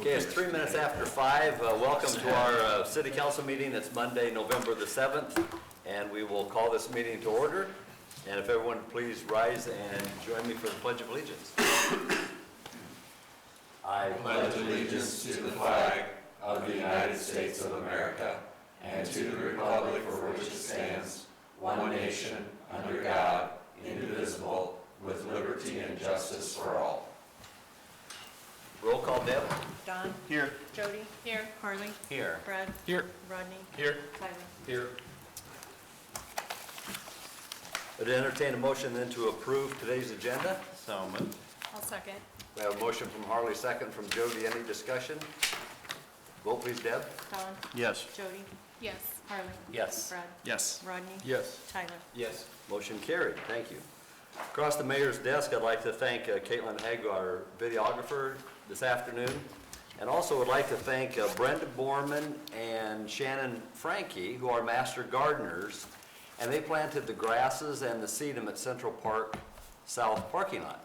Okay, it's 3 minutes after 5. Welcome to our city council meeting. It's Monday, November the 7th, and we will call this meeting to order. And if everyone would please rise and join me for the Pledge of Allegiance. I pledge allegiance to the flag of the United States of America and to the republic for which it stands, one nation, under God, indivisible, with liberty and justice for all. Roll call, Deb. Don. Here. Jody. Here. Harley. Here. Brad. Here. Rodney. Here. Tyler. Here. Would entertain a motion then to approve today's agenda. So moved. I'll second. We have a motion from Harley, second from Jody. Any discussion? Vote please, Deb. Don. Yes. Jody. Yes. Harley. Yes. Brad. Yes. Rodney. Yes. Tyler. Yes. Motion carried. Thank you. Across the mayor's desk, I'd like to thank Caitlin Hague, our videographer, this afternoon. And also would like to thank Brenda Borman and Shannon Frankie, who are master gardeners. And they planted the grasses and the sedum at Central Park South parking lot.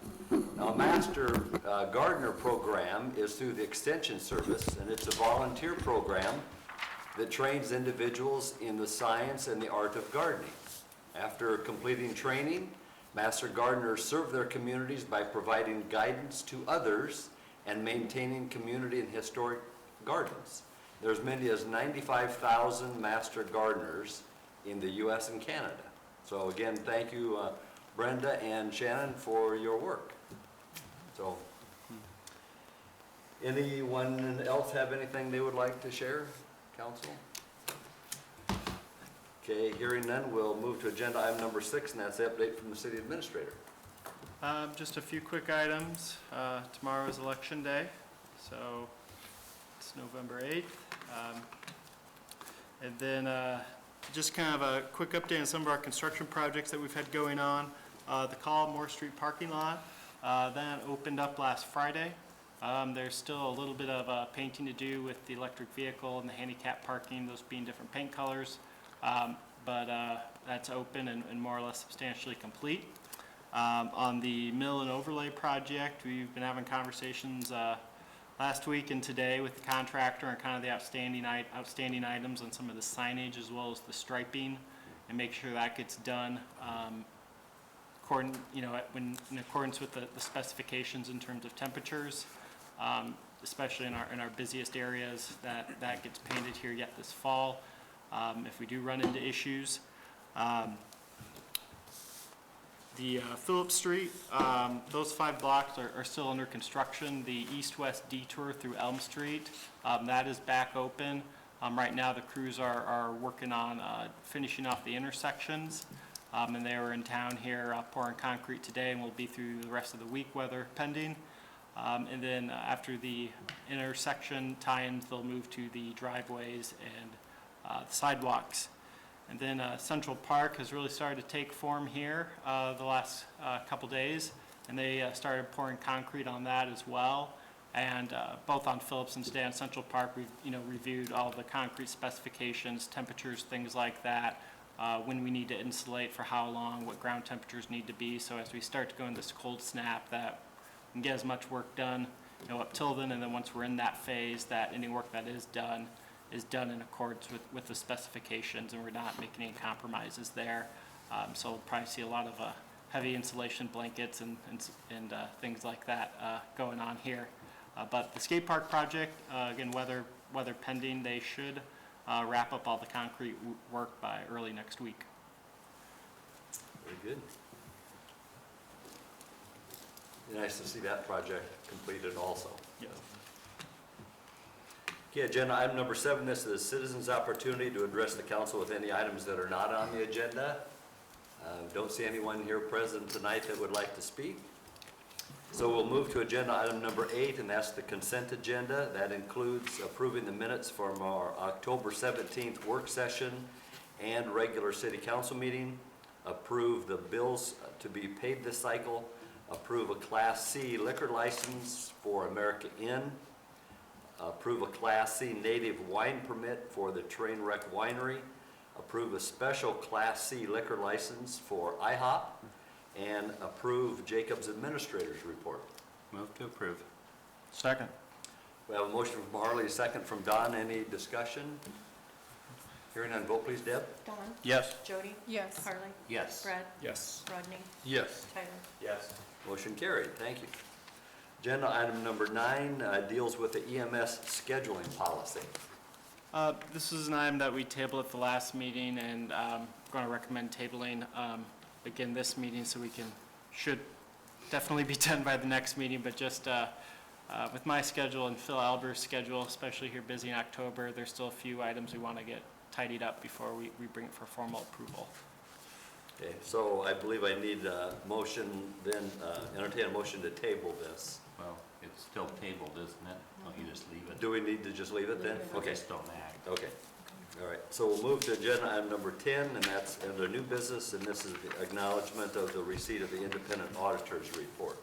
Now, a master gardener program is through the Extension Service, and it's a volunteer program that trains individuals in the science and the art of gardening. After completing training, master gardeners serve their communities by providing guidance to others and maintaining community and historic gardens. There's many as 95,000 master gardeners in the U.S. and Canada. So again, thank you, Brenda and Shannon, for your work. So, anyone else have anything they would like to share, council? Okay, hearing none, we'll move to agenda item number 6, and that's the update from the city administrator. Just a few quick items. Tomorrow is election day, so it's November 8th. And then just kind of a quick update on some of our construction projects that we've had going on. The Collimore Street parking lot, that opened up last Friday. There's still a little bit of painting to do with the electric vehicle and the handicap parking, those being different paint colors. But that's open and more or less substantially complete. On the mill and overlay project, we've been having conversations last week and today with the contractor and kind of the outstanding items on some of the signage as well as the striping, and make sure that gets done in accordance with the specifications in terms of temperatures, especially in our busiest areas, that gets painted here yet this fall. If we do run into issues. The Phillips Street, those 5 blocks are still under construction. The east-west detour through Elm Street, that is back open. Right now the crews are working on finishing off the intersections, and they were in town here pouring concrete today, and will be through the rest of the week, weather pending. And then after the intersection tie-ins, they'll move to the driveways and the sidewalks. And then Central Park has really started to take form here the last couple days, and they started pouring concrete on that as well. And both on Phillips and today on Central Park, we've reviewed all the concrete specifications, temperatures, things like that, when we need to insulate, for how long, what ground temperatures need to be. So as we start to go into this cold snap, that we can get as much work done, up till then. And then once we're in that phase, that any work that is done in accordance with the specifications, and we're not making any compromises there. So we'll probably see a lot of heavy insulation blankets and things like that going on here. But the skate park project, again, weather pending, they should wrap up all the concrete work by early next week. Very good. Be nice to see that project completed also. Yep. Okay, agenda item number 7, this is citizens' opportunity to address the council with any items that are not on the agenda. Don't see anyone here present tonight that would like to speak. So we'll move to agenda item number 8, and that's the consent agenda. That includes approving the minutes from our October 17th work session and regular city council meeting, approve the bills to be paid this cycle, approve a Class C liquor license for America Inn, approve a Class C native wine permit for the Trainwreck Winery, approve a special Class C liquor license for IHOP, and approve Jacob's administrator's report. Move to approve. Second. We have a motion from Harley, a second from Don. Any discussion? Hearing none, vote please, Deb. Don, Yes. Jody. Yes. Harley. Yes. Brad, Yes. Rodney, Yes. Tyler. Yes. Motion carried. Thank you. Agenda item number 9 deals with the EMS scheduling policy. This is an item that we tabled at the last meeting, and going to recommend tabling again this meeting, so we should definitely be done by the next meeting, but just with my schedule and Phil Albert's schedule, especially here busy in October, there's still a few items we want to get tidied up before we bring it for formal approval. Okay, so I believe I need a motion, then entertain a motion to table this. Well, it's still tabled, isn't it? Don't you just leave it? Do we need to just leave it then? Okay, Just don't act. okay. All right, so we'll move to agenda item number 10, and that's under new business, and this is the acknowledgement of the receipt of the independent auditor's report.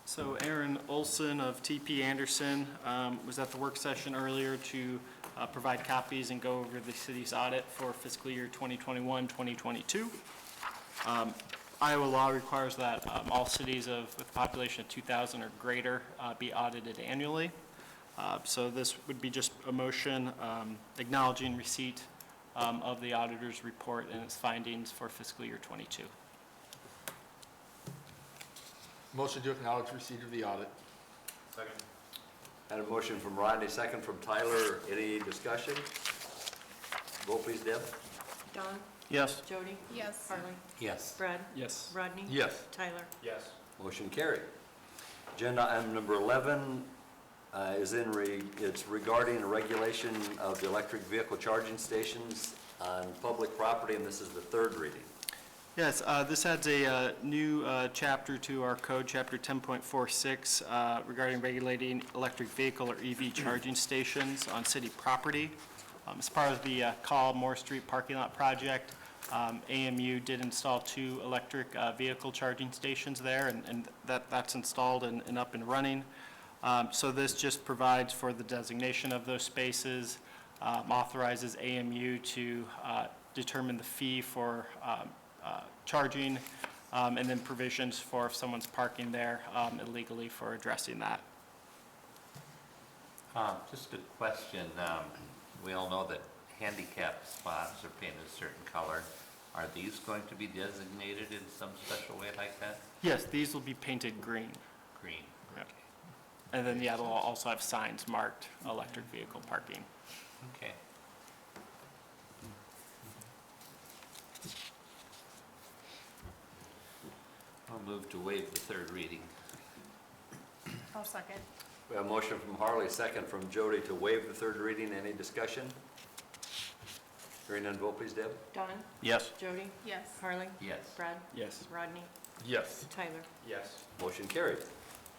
So Aaron Olson of TP Anderson was at the work session earlier to provide copies and go over the city's audit for fiscal year 2021-2022. Iowa law requires that all cities with a population of 2,000 or greater be audited annually. So this would be just a motion acknowledging receipt of the auditor's report and its findings for fiscal year '22. Motion to acknowledge receipt of the audit. Second. Had a motion from Rodney, second from Tyler. Any discussion? Vote please, Deb. Don, Yes. Jody. Yes. Harley. Yes. Brad, Yes. Rodney. Yes. Tyler. Yes. Motion carried. Agenda item number 11 it's regarding a regulation of the electric vehicle charging stations on public property, and this is the third reading. Yes, this adds a new chapter to our code, chapter 10.46, regarding regulating electric vehicle or EV charging stations on city property. As part of the Call Moore Street parking lot project, AMU did install 2 electric vehicle charging stations there, and that's installed and up and running. So this just provides for the designation of those spaces, authorizes AMU to determine the fee for charging, and then provisions for if someone's parking there illegally for addressing that. Just a question. We all know that handicap spots are painted a certain color. Are these going to be designated in some special way like that? Yes, these will be painted green. Green. Yep. And then, yeah, they'll also have signs marked electric vehicle parking. Okay. I'll move to waive the third reading. I'll second. We have a motion from Harley, second from Jody to waive the third reading. Any discussion? Hearing none, vote please, Deb. Don, Yes. Jody. Yes. Harley. Yes. Brad, Yes. Rodney, Yes. Tyler. Yes. Motion carried.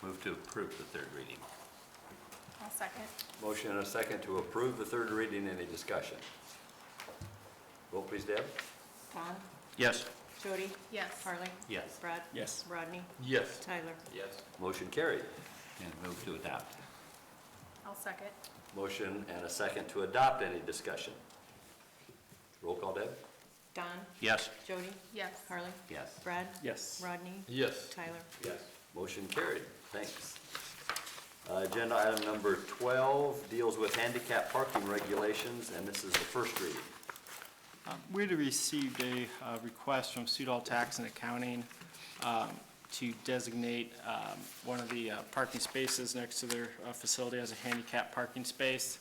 Move to approve the third reading. I'll second. Motion and a second to approve the third reading. Any discussion? Vote please, Deb. Don, Yes. Jody. Yes. Harley. Yes. Brad, Yes. Rodney, Yes. Tyler. Yes. Motion carried. And move to adopt. I'll second. Motion and a second to adopt. Any discussion? Roll call, Deb. Don, Yes. Jody. Yes. Harley. Yes. Brad, Yes. Rodney, Yes. Tyler. Yes. Motion carried. Thanks. Agenda item number 12 deals with handicap parking regulations, and this is the first reading. We had received a request from Sudol Tax and Accounting to designate one of the parking spaces next to their facility as a handicap parking space,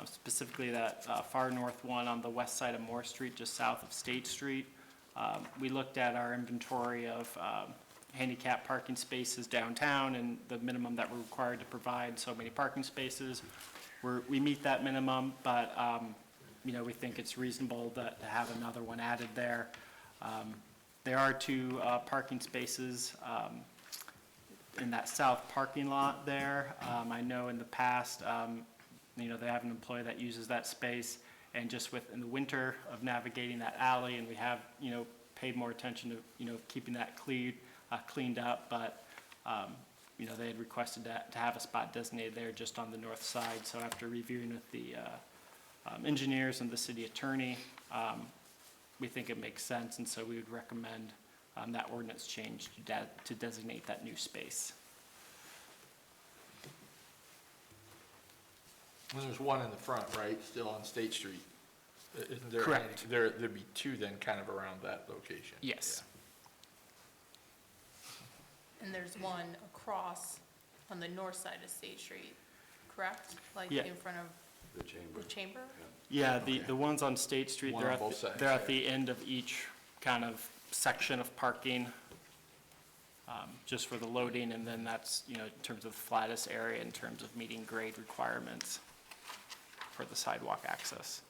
specifically that far north one on the west side of Moore Street, just south of State Street. We looked at our inventory of handicap parking spaces downtown and the minimum that we're required to provide so many parking spaces. We meet that minimum, but we think it's reasonable to have another one added there. There are 2 parking spaces in that south parking lot there. I know in the past, they have an employee that uses that space, and just in the winter of navigating that alley, and we have, paid more attention to, keeping that cleaned up, but, they had requested to have a spot designated there just on the north side. So after reviewing with the engineers and the city attorney, we think it makes sense, and so we would recommend that ordinance change to designate that new space. And there's one in the front, right, still on State Street? Isn't there? Correct. There'd be two then kind of around that location? Yes. And there's one across on the north side of State Street, correct? Like Yeah. in front of The chamber. the chamber? Yeah, the ones on State Street, One they're on at, both sides, they're at yeah. the end of each kind of section of parking, just for the loading, and then that's, you know, in terms of the flattest area, in terms of meeting grade requirements for the sidewalk access.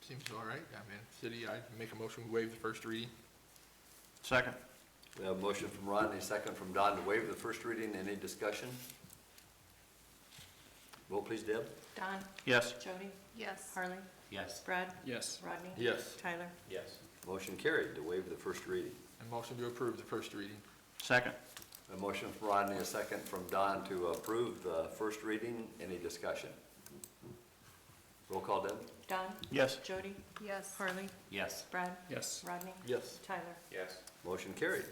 Seems all right. I mean, city, I'd make a motion to waive the first reading. Second. We have a motion from Rodney, second from Don to waive the first reading. Any discussion? Vote please, Deb. Don? Yes. Jody? Yes. Harley? Yes. Brad? Yes. Rodney? Yes. Tyler? Yes. Motion carried to waive the first reading. And motion to approve the first reading. Second. A motion from Rodney, a second from Don to approve the first reading. Any discussion? Roll call, Deb. Don? Yes. Jody? Yes. Harley? Yes. Brad? Yes. Rodney? Yes. Tyler? Yes. Motion carried.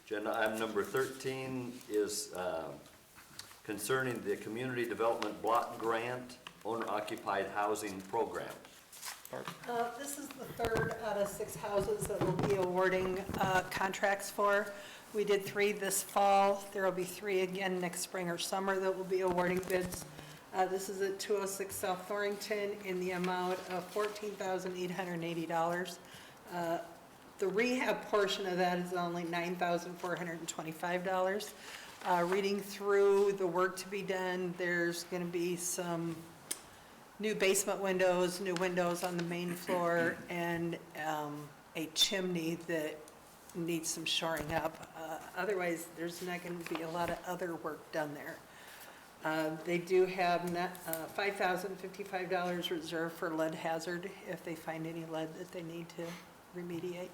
Agenda item number 13 is concerning the Community Development Block Grant Owner-Occupied Housing Program. This is the third out of 6 houses that we'll be awarding contracts for. We did 3 this fall. There will be 3 again next spring or summer that we'll be awarding bids. This is at 206 South Thorrington in the amount of $14,880. The rehab portion of that is only $9,425. Reading through the work to be done, there's going to be some new basement windows, new windows on the main floor, and a chimney that needs some shoring up. Otherwise, there's not going to be a lot of other work done there. They do have $5,055 reserved for lead hazard if they find any lead that they need to remediate.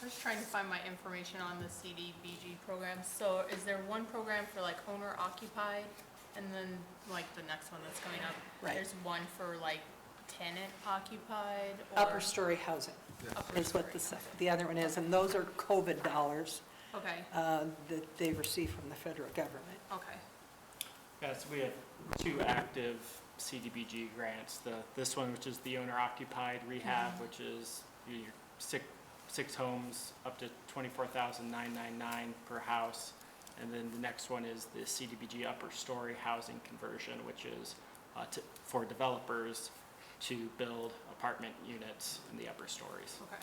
I was trying to find my information on the CDBG program. So is there one program for like owner occupied and then like the next one that's coming up? Right. There's one for like tenant occupied or? Upper story housing Upper is what story. the other one is, and those are COVID dollars Okay, that they receive from the federal government. okay. Yes, we have 2 active CDBG grants. This one, which is the owner-occupied rehab, which is your 6 homes up to $24,999 per house. And then the next one is the CDBG upper story housing conversion, which is for developers to build apartment units in the upper stories. Okay.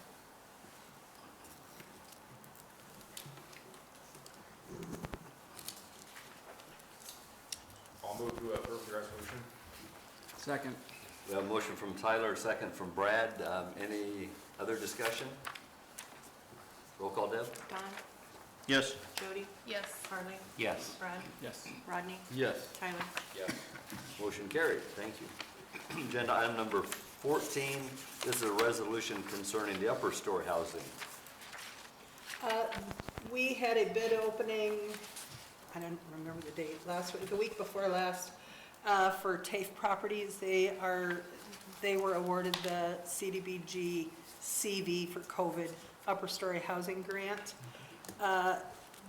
I'll move to approve the resolution. Second. We have a motion from Tyler, a second from Brad. Any other discussion? Roll call, Deb. Don? Yes. Jody? Yes. Harley? Yes. Brad? Yes. Rodney? Yes. Tyler? Yes. Motion carried. Thank you. Agenda item number 14, this is a resolution concerning the upper story housing. We had a bid opening, I don't remember the date, last week, the week before last, for TAFE Properties. They were awarded the CDBG CV for COVID upper story housing grant.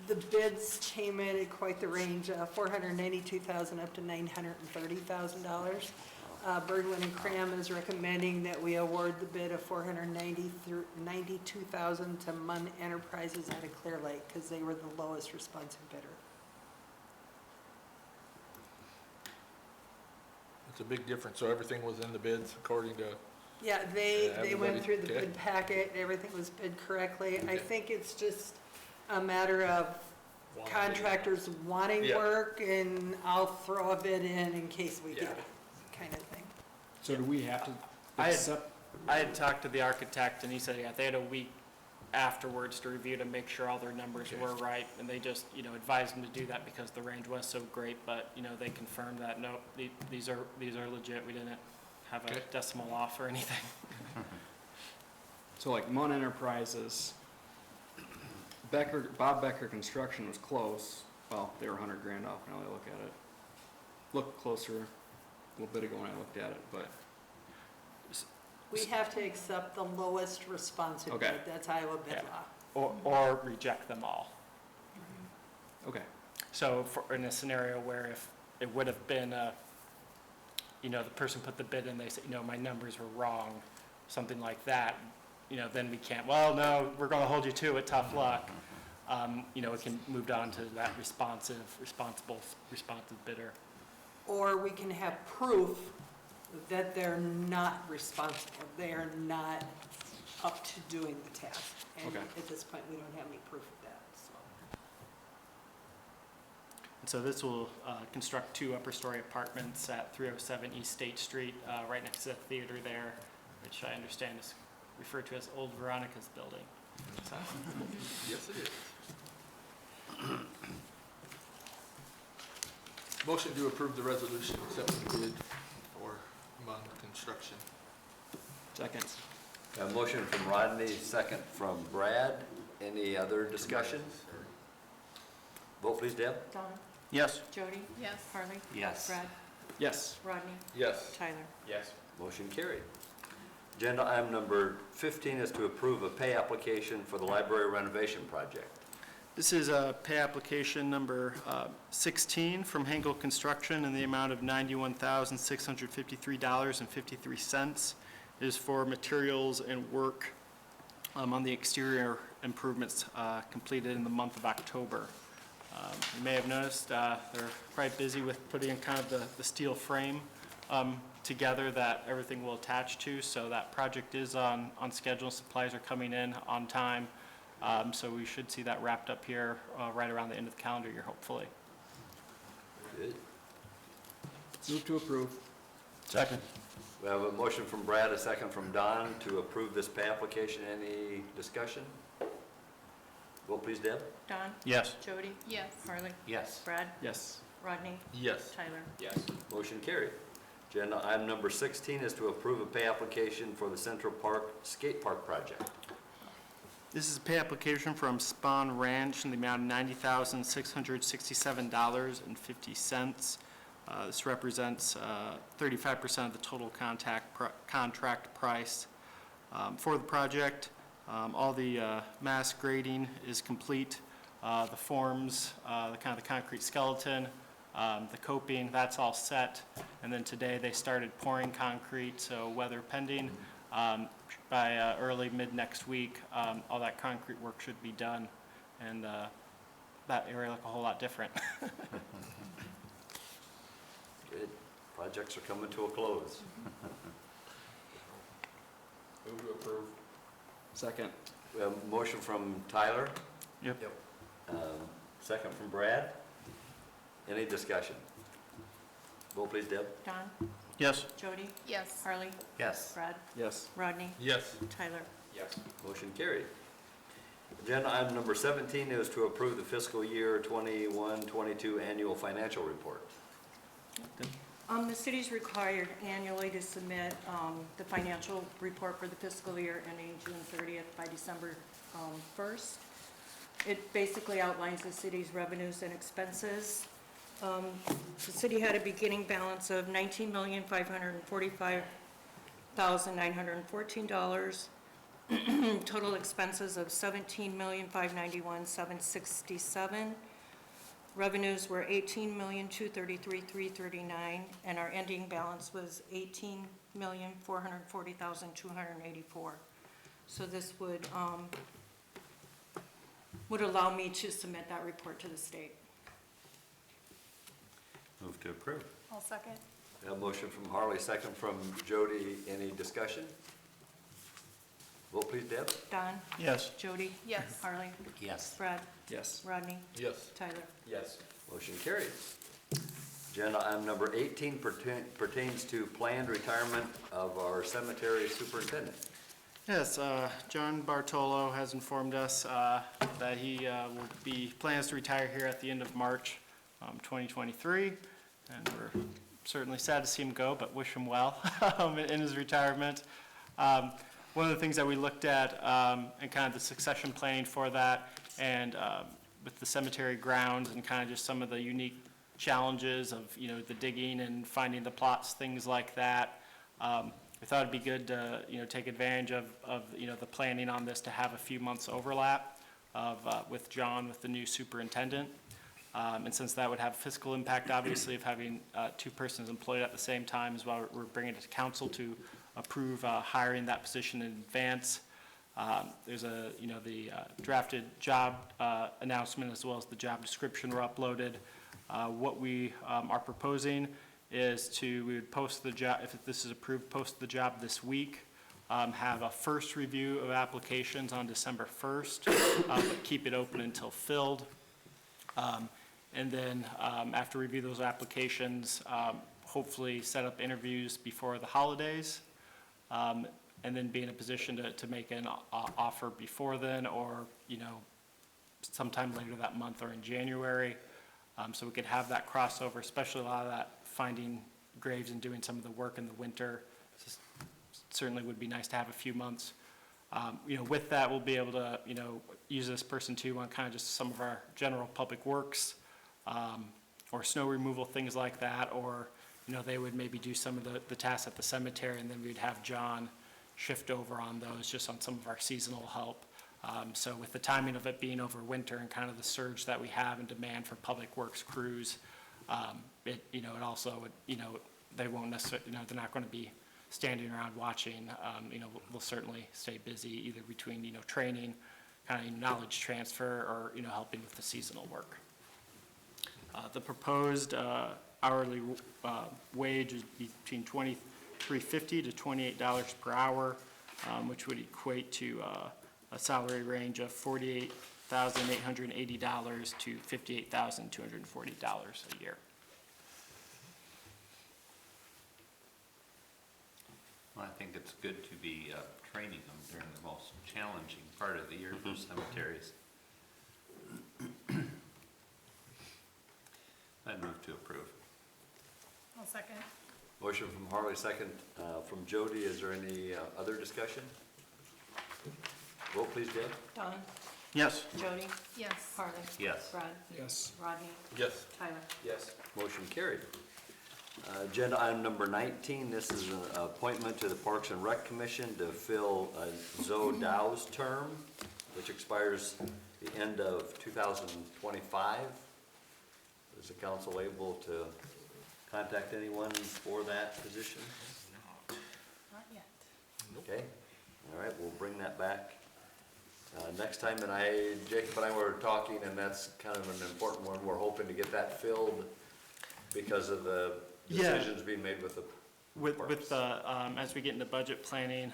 The bids came in at quite the range, $492,000 up to $930,000. Bergman and Cram is recommending that we award the bid of $492,000 to Munn Enterprises out of Clear Lake, because they were the lowest responsive bidder. It's a big difference. So everything was in the bids according to, Yeah, they went Everybody- through the okay. bid packet, everything was bid correctly. I think it's just a matter of contractors wanting Yeah. work, and I'll throw a bid in case we get Yeah. it, kind of thing. So do we have to I had- accept? I had talked to the architect, and he said, yeah, they had a week afterwards to review to make sure all their numbers Okay. were right, and they just, advised them to do that because the range was so great, but, they confirmed that, nope, these are legit, we didn't have a Okay. decimal off or anything. So like Munn Enterprises, Bob Becker Construction was close. Well, they were $100,000 off now that I look at it. Looked closer a little bit ago when I looked at it, but We have to accept the lowest responsive Okay. bid, that's Iowa bid Yeah. law. or reject them all. Okay. So in a scenario where if it would have been the person put the bid in, they say, my numbers were wrong, something like that, then we can't, well, no, we're gonna hold you to it, tough luck. It can move on to that responsive bidder. Or we can have proof that they're not responsible, they are not up to doing the task. And Okay. at this point, we don't have any proof of that, so. And so this will construct 2 upper-story apartments at 307 East State Street, right next to the theater there, which I understand is referred to as Old Veronica's building. So, Yes, it is. Motion to approve the resolution accepting the bid for Mund Construction. Second. A motion from Rodney, second from Brad. Any other discussion? Vote please, Deb. Don, Yes. Jody, Yes. Harley, Yes. Brad, Yes. Rodney, Yes. Tyler. Yes. Motion carried. Agenda item number 15 is to approve a pay application for the library renovation project. This is a pay application number 16 from Henkel Construction in the amount of $91,653.53. It is for materials and work on the exterior improvements completed in the month of October. You may have noticed they're probably busy with putting kind of the steel frame together that everything will attach to, so that project is on schedule. Supplies are coming in on time. So we should see that wrapped up here right around the end of the calendar year, hopefully. Good. Move to approve. Second. We have a motion from Brad, a second from Don to approve this pay application. Any discussion? Vote please, Deb. Don, Yes. Jody, Yes. Harley, Yes. Brad, Yes. Rodney, Yes. Tyler. Yes. Motion carried. Agenda item number 16 is to approve a pay application for the Central Park Skate Park project. This is a pay application from Spawn Ranch in the amount of $90,667.50. This represents 35% of the total contract price for the project. All the mass grading is complete. The forms, the concrete skeleton, the coping, that's all set. And then today they started pouring concrete, so weather pending. By early, mid-next week, all that concrete work should be done, and that area look a whole lot different. Good. Projects are coming to a close. Move to approve. Second. We have a motion from Tyler, Yep. second from Brad. Any discussion? Vote please, Deb. Don, Yes. Jody, Yes. Harley, Yes. Brad, Yes. Rodney, Yes. Tyler. Yes. Motion carried. Agenda item number 17 is to approve the fiscal year 21-22 annual financial report. The city's required annually to submit the financial report for the fiscal year ending June 30th by December 1st. It basically outlines the city's revenues and expenses. The city had a beginning balance of $19,545,914. Total expenses of $17,591,767. Revenues were $18,233,339, and our ending balance was $18,440,284. So this would allow me to submit that report to the state. Move to approve. I'll second. We have a motion from Harley, second from Jody. Any discussion? Vote please, Deb. Don, Yes. Jody, Yes. Harley, Yes. Brad, Yes. Rodney, Yes. Tyler. Yes. Motion carried. Agenda item number 18 pertains to planned retirement of our cemetery superintendent. Yes, John Bartolo has informed us that he plans to retire here at the end of March 2023, and we're certainly sad to see him go, but wish him well in his retirement. One of the things that we looked at and kind of the succession planning for that, and with the cemetery grounds and kind of just some of the unique challenges of, the digging and finding the plots, things like that. we thought it'd be good to, take advantage of, the planning on this to have a few months overlap with John, with the new superintendent. And since that would have fiscal impact, obviously, of having 2 persons employed at the same time, as well, we're bringing it to council to approve hiring that position in advance. There's the drafted job announcement as well as the job description were uploaded. What we are proposing is we would post the job, if this is approved, post the job this week, have a first review of applications on December 1st, but keep it open until filled. And then after review those applications, hopefully set up interviews before the holidays, and then be in a position to make an offer before then, or, sometime later that month or in January. So we could have that crossover, especially a lot of that finding graves and doing some of the work in the winter. Certainly would be nice to have a few months. With that, we'll be able to, use this person too on kind of just some of our general public works, or snow removal, things like that, or, they would maybe do some of the tasks at the cemetery, and then we'd have John shift over on those, just on some of our seasonal help. So with the timing of it being over winter and kind of the surge that we have in demand for public works crews, it also would, they won't necessarily, they're not going to be standing around watching. We'll certainly stay busy either between, training, kind of knowledge transfer, or, helping with the seasonal work. The proposed hourly wage is between $23.50 to $28 per hour, which would equate to a salary range of $48,880 to $58,240 a year. Well, I think it's good to be training them during the most challenging part of the year for cemeteries. I'd move to approve. I'll second. Motion from Harley, second from Jody. Is there any other discussion? Vote please, Deb. Don? Yes. Jody? Yes. Harley? Yes. Brad? Yes. Rodney? Yes. Tyler? Yes. Motion carried. Agenda item number 19, this is an appointment to the Parks and Rec Commission to fill Zoe Dow's term, which expires the end of 2025. Is the council able to contact anyone for that position? Not yet. Okay, all right, we'll bring that back next time. And Jacob and I were talking, and that's kind of an important one. We're hoping to get that filled because of the decisions being made with the With the, as we get into budget planning,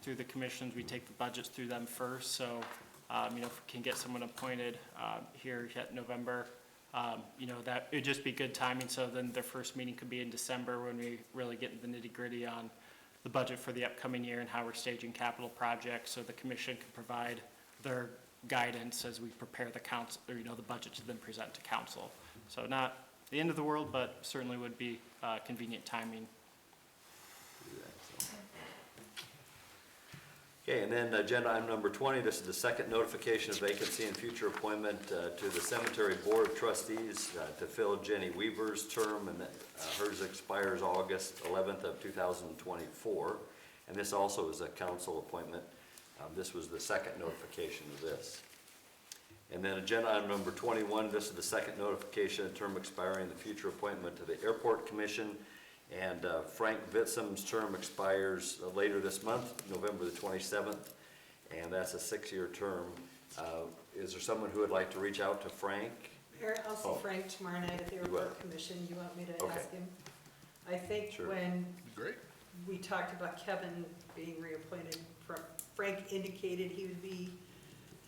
through the commissions, we take the budgets through them first, so, if we can get someone appointed, here yet November, that, it'd just be good timing, so then their first meeting could be in December when we really get into the nitty-gritty on the budget for the upcoming year and how we're staging capital projects, so the commission can provide their guidance as we prepare the council, or, the budget to then present to council. So not the end of the world, but certainly would be, convenient timing. Okay, and then agenda item number 20, this is the second notification of vacancy and future appointment to the Cemetery Board of Trustees to fill Jenny Weaver's term, and hers expires August 11th of 2024. And this also is a council appointment. This was the second notification of this. And then agenda item number 21, this is the second notification of term expiring, the future appointment to the Airport Commission. And Frank Vitsum's term expires later this month, November the 27th, and that's a 6-year term. Is there someone who would like to reach out to Frank? Mayor, I'll see Frank tomorrow night at the You will. Airport Commission. You want me to Okay. ask him? I think Sure. when Great. we talked about Kevin being reappointed, Frank indicated he would be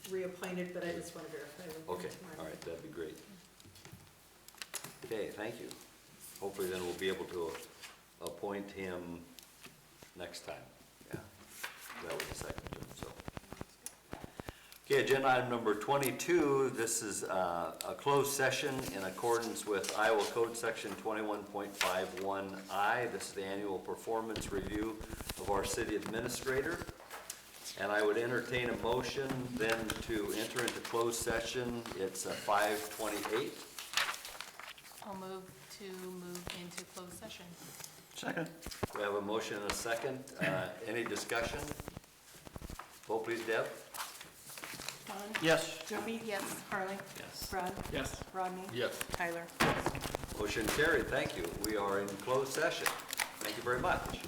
reappointed, but I just want to verify with him Okay, tomorrow. all right, that'd be great. Okay, thank you. Hopefully then we'll be able to appoint him next time. Yeah, that was the second, Jim, so. Okay, agenda item number 22, this is a closed session in accordance with Iowa Code Section 21.51I. This is the annual performance review of our city administrator. And I would entertain a motion then to enter into closed session. It's 5:28. I'll move into closed session. Second. We have a motion and a second. Any discussion? Vote please, Deb. Don? Yes. Jody? Yes. Harley? Yes. Brad? Yes. Rodney? Yes. Tyler? Motion carried. Thank you. We are in closed session. Thank you very much.